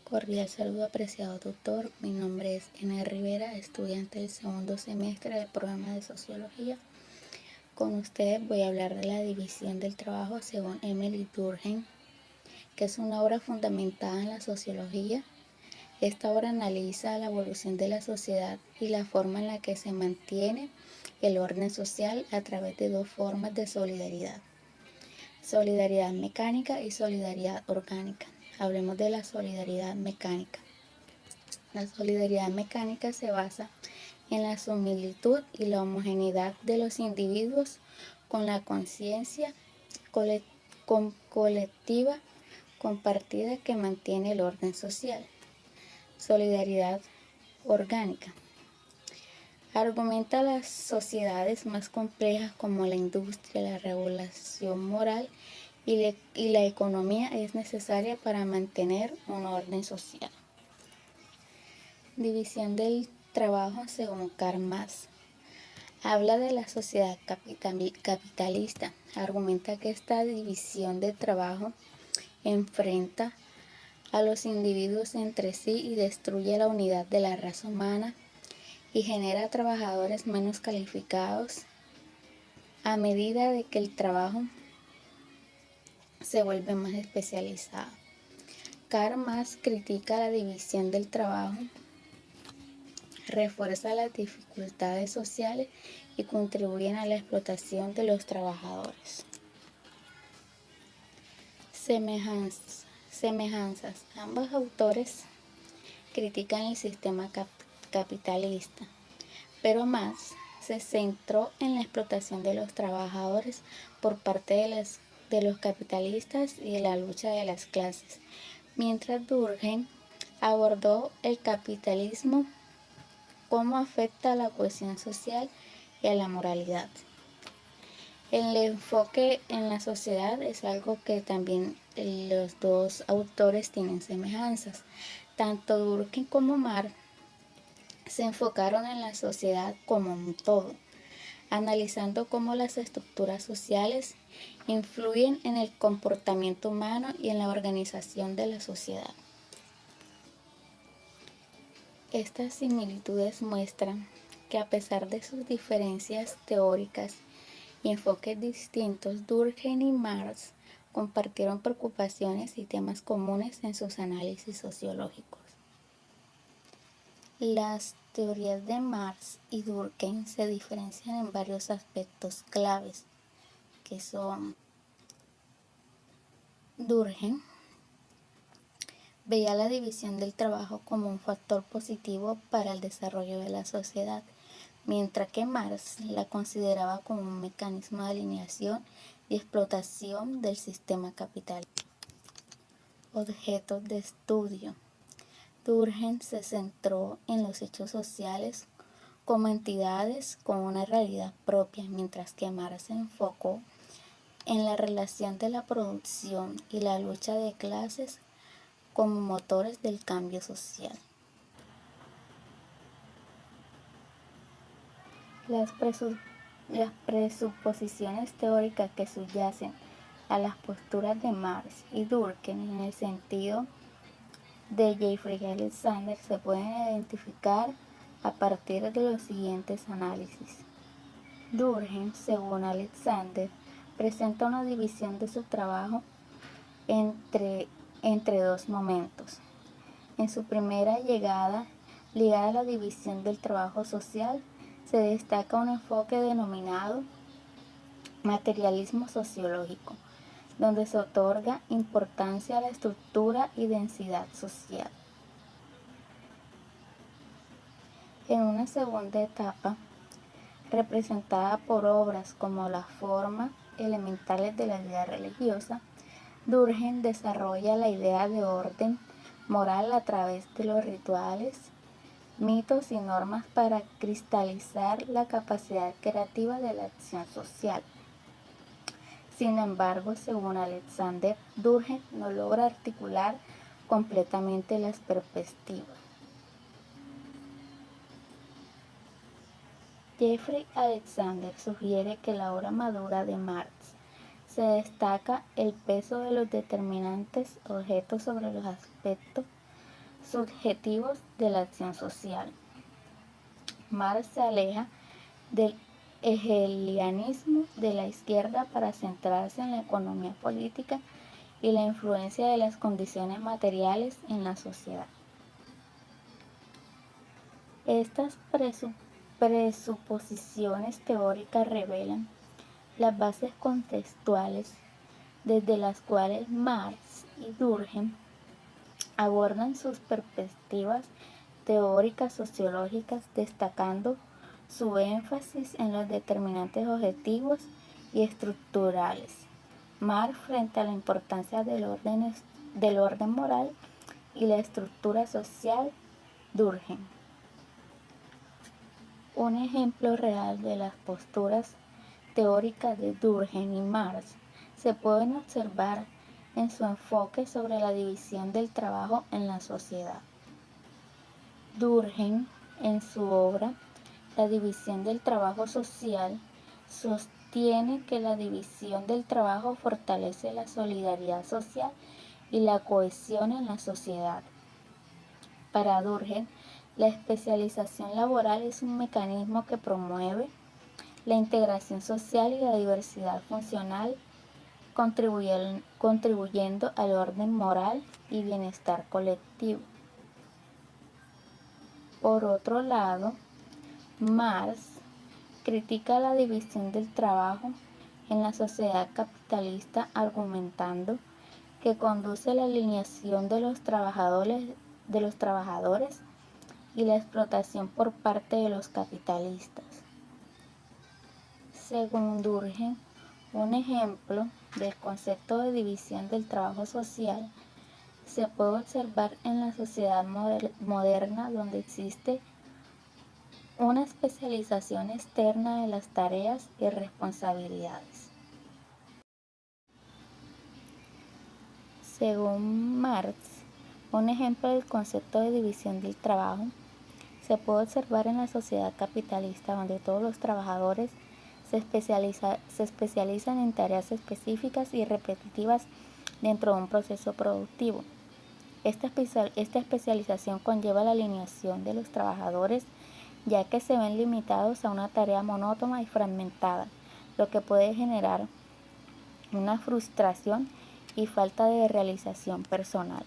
Cordial saludo, apreciado doctor. Mi nombre es N. Rivera, estudiante del segundo semestre del programa de Sociología. Con ustedes voy a hablar de la división del trabajo según Emily Durkheim, que es una obra fundamentada en la sociología. Esta obra analiza la evolución de la sociedad y la forma en la que se mantiene el orden social a través de dos formas de solidaridad: solidaridad mecánica y solidaridad orgánica. Hablemos de la solidaridad mecánica. La solidaridad mecánica se basa en la similitud y la homogeneidad de los individuos con la conciencia colectiva compartida que mantiene el orden social. Solidaridad orgánica. Argumenta las sociedades más complejas como la industria, la regulación moral y la economía es necesaria para mantener un orden social. División del trabajo según Karl Marx. Habla de la sociedad capitalista. Argumenta que esta división del trabajo enfrenta a los individuos entre sí y destruye la unidad de la raza humana y genera trabajadores menos calificados a medida de que el trabajo se vuelve más especializado. Karl Marx critica la división del trabajo, refuerza las dificultades sociales y contribuyen a la explotación de los trabajadores. Semejanzas. Ambos autores critican el sistema capitalista, pero Marx se centró en la explotación de los trabajadores por parte de los capitalistas y la lucha de las clases, mientras Durkheim abordó el capitalismo, cómo afecta a la cohesión social y a la moralidad. El enfoque en la sociedad es algo que también los dos autores tienen semejanzas. Tanto Durkheim como Marx se enfocaron en la sociedad como un todo, analizando cómo las estructuras sociales influyen en el comportamiento humano y en la organización de la sociedad. Estas similitudes muestran que a pesar de sus diferencias teóricas y enfoques distintos, Durkheim y Marx compartieron preocupaciones y temas comunes en sus análisis sociológicos. Las teorías de Marx y Durkheim se diferencian en varios aspectos claves, que son: Durkheim veía la división del trabajo como un factor positivo para el desarrollo de la sociedad, mientras que Marx la consideraba como un mecanismo de alineación y explotación del sistema capitalista. Objetos de estudio. Durkheim se centró en los hechos sociales como entidades con una realidad propia, mientras que Marx se enfocó en la relación de la producción y la lucha de clases como motores del cambio social. Las presuposiciones teóricas que subyacen a las posturas de Marx y Durkheim en el sentido de Jeffrey Alexander se pueden identificar a partir de los siguientes análisis. Durkheim, según Alexander, presenta una división de su trabajo entre dos momentos. En su primera llegada, ligada a la división del trabajo social, se destaca un enfoque denominado materialismo sociológico, donde se otorga importancia a la estructura y densidad social. En una segunda etapa, representada por obras como las formas elementales de la vida religiosa, Durkheim desarrolla la idea de orden moral a través de los rituales, mitos y normas para cristalizar la capacidad creativa de la acción social. Sin embargo, según Alexander, Durkheim no logra articular completamente las perspectivas. Jeffrey Alexander sugiere que la obra madura de Marx se destaca el peso de los determinantes objetos sobre los aspectos subjetivos de la acción social. Marx se aleja del hegelianismo de la izquierda para centrarse en la economía política y la influencia de las condiciones materiales en la sociedad. Estas presuposiciones teóricas revelan las bases contextuales desde las cuales Marx y Durkheim abordan sus perspectivas teóricas sociológicas, destacando su énfasis en los determinantes objetivos y estructurales. Marx frente a la importancia del orden moral y la estructura social, Durkheim. Un ejemplo real de las posturas teóricas de Durkheim y Marx se pueden observar en su enfoque sobre la división del trabajo en la sociedad. Durkheim, en su obra La división del trabajo social, sostiene que la división del trabajo fortalece la solidaridad social y la cohesión en la sociedad. Para Durkheim, la especialización laboral es un mecanismo que promueve la integración social y la diversidad funcional, contribuyendo al orden moral y bienestar colectivo. Por otro lado, Marx critica la división del trabajo en la sociedad capitalista, argumentando que conduce a la alineación de los trabajadores y la explotación por parte de los capitalistas. Según Durkheim, un ejemplo del concepto de división del trabajo social se puede observar en la sociedad moderna, donde existe una especialización externa de las tareas y responsabilidades. Según Marx, un ejemplo del concepto de división del trabajo se puede observar en la sociedad capitalista, donde todos los trabajadores se especializan en tareas específicas y repetitivas dentro de un proceso productivo. Esta especialización conlleva la alineación de los trabajadores, ya que se ven limitados a una tarea monótona y fragmentada, lo que puede generar una frustración y falta de realización personal.